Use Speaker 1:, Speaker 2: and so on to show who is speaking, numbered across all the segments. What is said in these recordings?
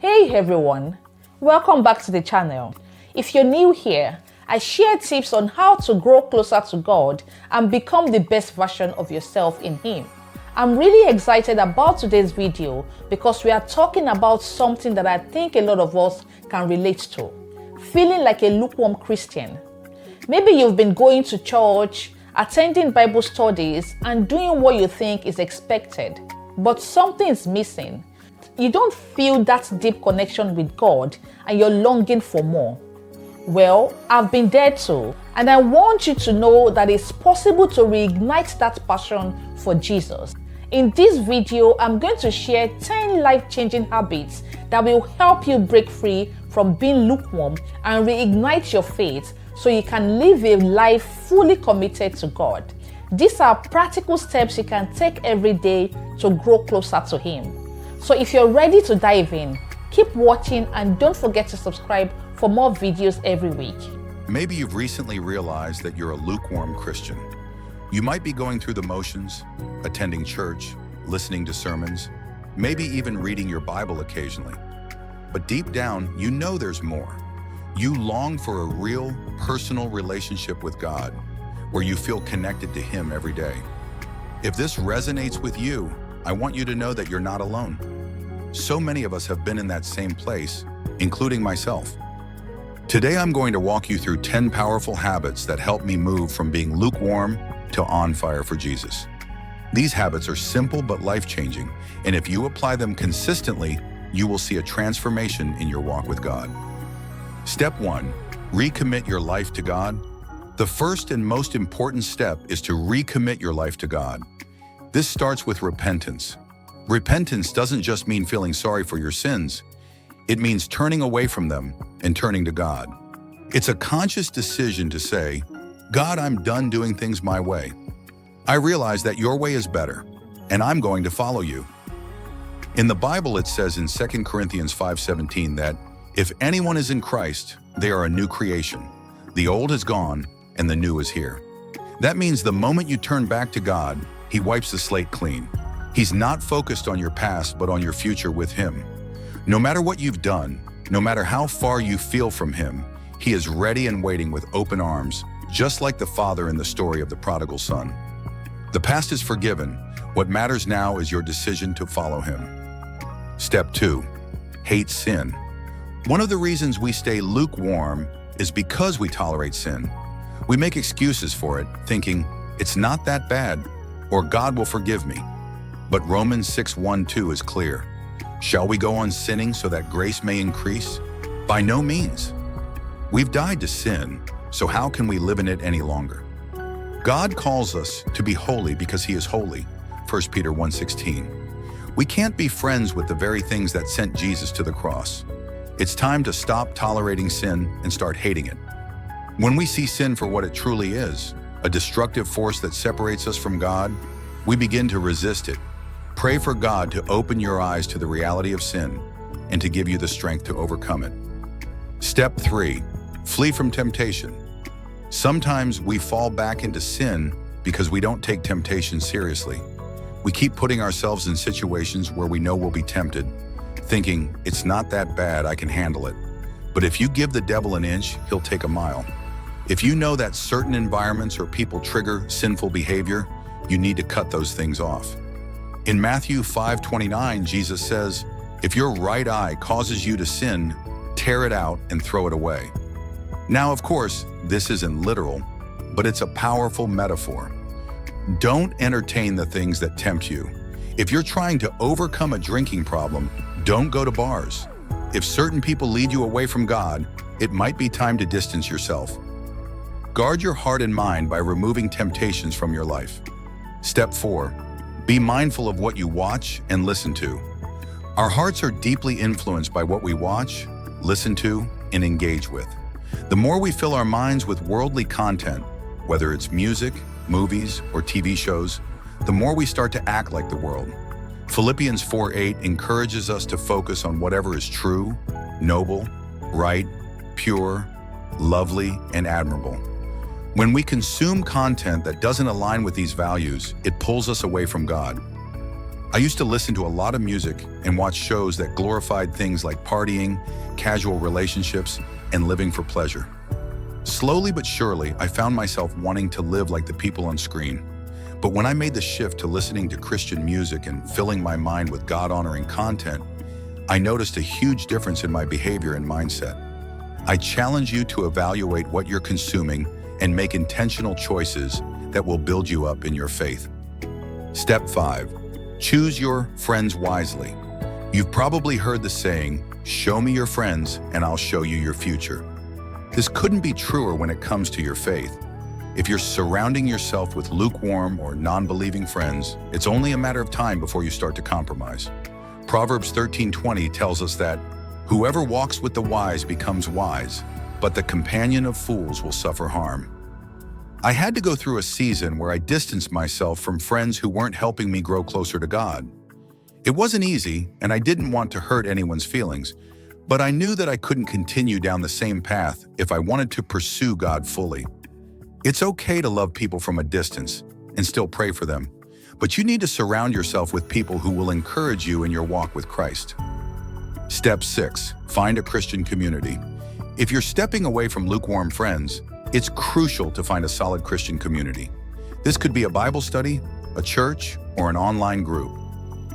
Speaker 1: Hey everyone, welcome back to the channel. If you're new here, I share tips on how to grow closer to God and become the best version of yourself in Him. I'm really excited about today's video because we are talking about something that I think a lot of us can relate to, feeling like a lukewarm Christian. Maybe you've been going to church, attending Bible studies, and doing what you think is expected, but something is missing. You don't feel that deep connection with God and you're longing for more. Well, I've been there too, and I want you to know that it's possible to reignite that passion for Jesus. In this video, I'm going to share 10 life-changing habits that will help you break free from being lukewarm and reignite your faith so you can live a life fully committed to God. These are practical steps you can take every day to grow closer to Him. So if you're ready to dive in, keep watching and don't forget to subscribe for more videos every week.
Speaker 2: Maybe you've recently realized that you're a lukewarm Christian. You might be going through the motions, attending church, listening to sermons, maybe even reading your Bible occasionally. But deep down, you know there's more. You long for a real, personal relationship with God, where you feel connected to Him every day. If this resonates with you, I want you to know that you're not alone. So many of us have been in that same place, including myself. Today I'm going to walk you through 10 powerful habits that help me move from being lukewarm to on fire for Jesus. These habits are simple but life-changing, and if you apply them consistently, you will see a transformation in your walk with God. Step 1. Recommit your life to God. The first and most important step is to recommit your life to God. This starts with repentance. Repentance doesn't just mean feeling sorry for your sins. It means turning away from them and turning to God. It's a conscious decision to say, God, I'm done doing things my way. I realize that your way is better, and I'm going to follow you. In the Bible, it says in 2 Corinthians 5:17 that if anyone is in Christ, they are a new creation. The old is gone, and the new is here. That means the moment you turn back to God, He wipes the slate clean. He's not focused on your past, but on your future with Him. No matter what you've done, no matter how far you feel from Him, He is ready and waiting with open arms, just like the father in the story of the prodigal son. The past is forgiven. What matters now is your decision to follow Him. Step 2. Hate sin. One of the reasons we stay lukewarm is because we tolerate sin. We make excuses for it, thinking, it's not that bad, or God will forgive me. But Romans 6:1-2 is clear. Shall we go on sinning so that grace may increase? By no means. We've died to sin, so how can we live in it any longer? God calls us to be holy because He is holy, 1 Peter 1:16. We can't be friends with the very things that sent Jesus to the cross. It's time to stop tolerating sin and start hating it. When we see sin for what it truly is, a destructive force that separates us from God, we begin to resist it. Pray for God to open your eyes to the reality of sin and to give you the strength to overcome it. Step 3. Flee from temptation. Sometimes we fall back into sin because we don't take temptation seriously. We keep putting ourselves in situations where we know we'll be tempted, thinking, it's not that bad, I can handle it. But if you give the devil an inch, he'll take a mile. If you know that certain environments or people trigger sinful behavior, you need to cut those things off. In Matthew 5:29, Jesus says, if your right eye causes you to sin, tear it out and throw it away. Now, of course, this isn't literal, but it's a powerful metaphor. Don't entertain the things that tempt you. If you're trying to overcome a drinking problem, don't go to bars. If certain people lead you away from God, it might be time to distance yourself. Guard your heart and mind by removing temptations from your life. Step 4. Be mindful of what you watch and listen to. Our hearts are deeply influenced by what we watch, listen to, and engage with. The more we fill our minds with worldly content, whether it's music, movies, or TV shows, the more we start to act like the world. Philippians 4:8 encourages us to focus on whatever is true, noble, right, pure, lovely, and admirable. When we consume content that doesn't align with these values, it pulls us away from God. I used to listen to a lot of music and watch shows that glorified things like partying, casual relationships, and living for pleasure. Slowly but surely, I found myself wanting to live like the people on screen. But when I made the shift to listening to Christian music and filling my mind with God-honoring content, I noticed a huge difference in my behavior and mindset. I challenge you to evaluate what you're consuming and make intentional choices that will build you up in your faith. Step 5. Choose your friends wisely. You've probably heard the saying, "Show me your friends and I'll show you your future." This couldn't be truer when it comes to your faith. If you're surrounding yourself with lukewarm or non-believing friends, it's only a matter of time before you start to compromise. Proverbs 13:20 tells us that, "Whoever walks with the wise becomes wise, but the companion of fools will suffer harm." I had to go through a season where I distanced myself from friends who weren't helping me grow closer to God. It wasn't easy, and I didn't want to hurt anyone's feelings, but I knew that I couldn't continue down the same path if I wanted to pursue God fully. It's okay to love people from a distance and still pray for them, but you need to surround yourself with people who will encourage you in your walk with Christ. Step 6. Find a Christian community. If you're stepping away from lukewarm friends, it's crucial to find a solid Christian community. This could be a Bible study, a church, or an online group.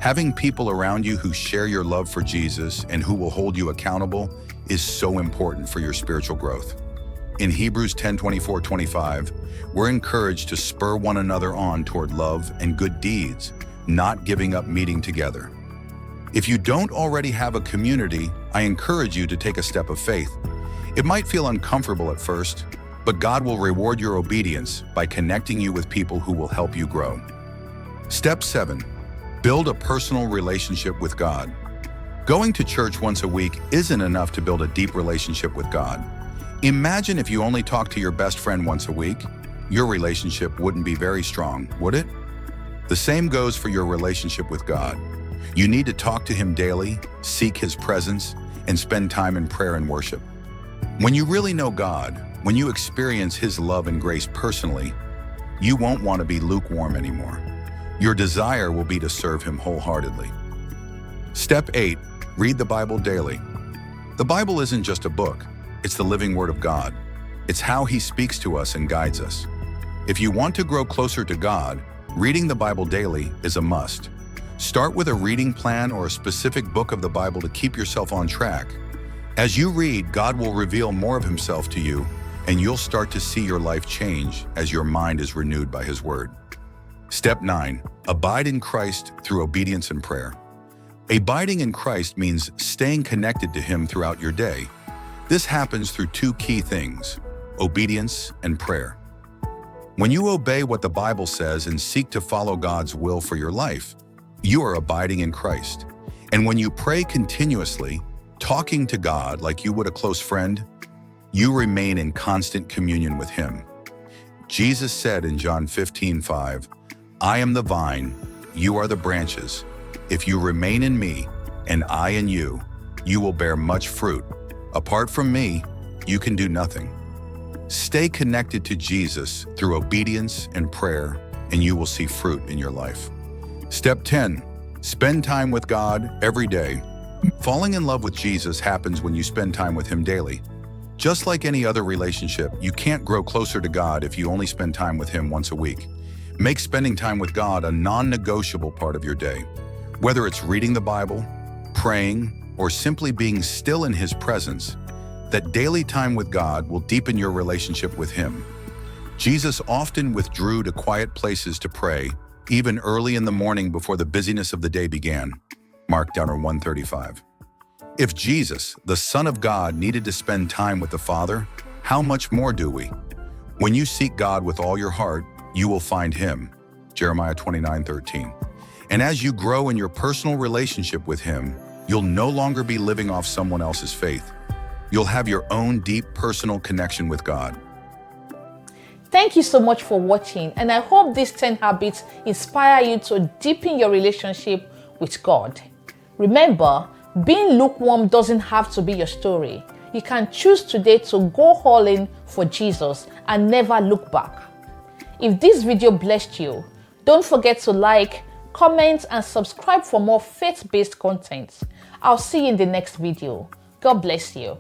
Speaker 2: Having people around you who share your love for Jesus and who will hold you accountable is so important for your spiritual growth. In Hebrews 10:24-25, we're encouraged to spur one another on toward love and good deeds, not giving up meeting together. If you don't already have a community, I encourage you to take a step of faith. It might feel uncomfortable at first, but God will reward your obedience by connecting you with people who will help you grow. Step 7. Build a personal relationship with God. Going to church once a week isn't enough to build a deep relationship with God. Imagine if you only talked to your best friend once a week. Your relationship wouldn't be very strong, would it? The same goes for your relationship with God. You need to talk to Him daily, seek His presence, and spend time in prayer and worship. When you really know God, when you experience His love and grace personally, you won't want to be lukewarm anymore. Your desire will be to serve Him wholeheartedly. Step 8. Read the Bible daily. The Bible isn't just a book, it's the living Word of God. It's how He speaks to us and guides us. If you want to grow closer to God, reading the Bible daily is a must. Start with a reading plan or a specific book of the Bible to keep yourself on track. As you read, God will reveal more of Himself to you, and you'll start to see your life change as your mind is renewed by His Word. Step 9. Abide in Christ through obedience and prayer. Abiding in Christ means staying connected to Him throughout your day. This happens through two key things: obedience and prayer. When you obey what the Bible says and seek to follow God's will for your life, you are abiding in Christ. And when you pray continuously, talking to God like you would a close friend, you remain in constant communion with Him. Jesus said in John 15:5, "I am the vine, you are the branches. If you remain in me, and I in you, you will bear much fruit. Apart from me, you can do nothing." Stay connected to Jesus through obedience and prayer, and you will see fruit in your life. Step 10. Spend time with God every day. Falling in love with Jesus happens when you spend time with Him daily. Just like any other relationship, you can't grow closer to God if you only spend time with Him once a week. Make spending time with God a non-negotiable part of your day. Whether it's reading the Bible, praying, or simply being still in His presence, that daily time with God will deepen your relationship with Him. Jesus often withdrew to quiet places to pray, even early in the morning before the busyness of the day began. Mark 1:35. If Jesus, the Son of God, needed to spend time with the Father, how much more do we? When you seek God with all your heart, you will find Him. Jeremiah 29:13. And as you grow in your personal relationship with Him, you'll no longer be living off someone else's faith. You'll have your own deep personal connection with God.
Speaker 1: Thank you so much for watching, and I hope these 10 habits inspire you to deepen your relationship with God. Remember, being lukewarm doesn't have to be your story. You can choose today to go all in for Jesus and never look back. If this video blessed you, don't forget to like, comment, and subscribe for more faith-based content. I'll see you in the next video. God bless you.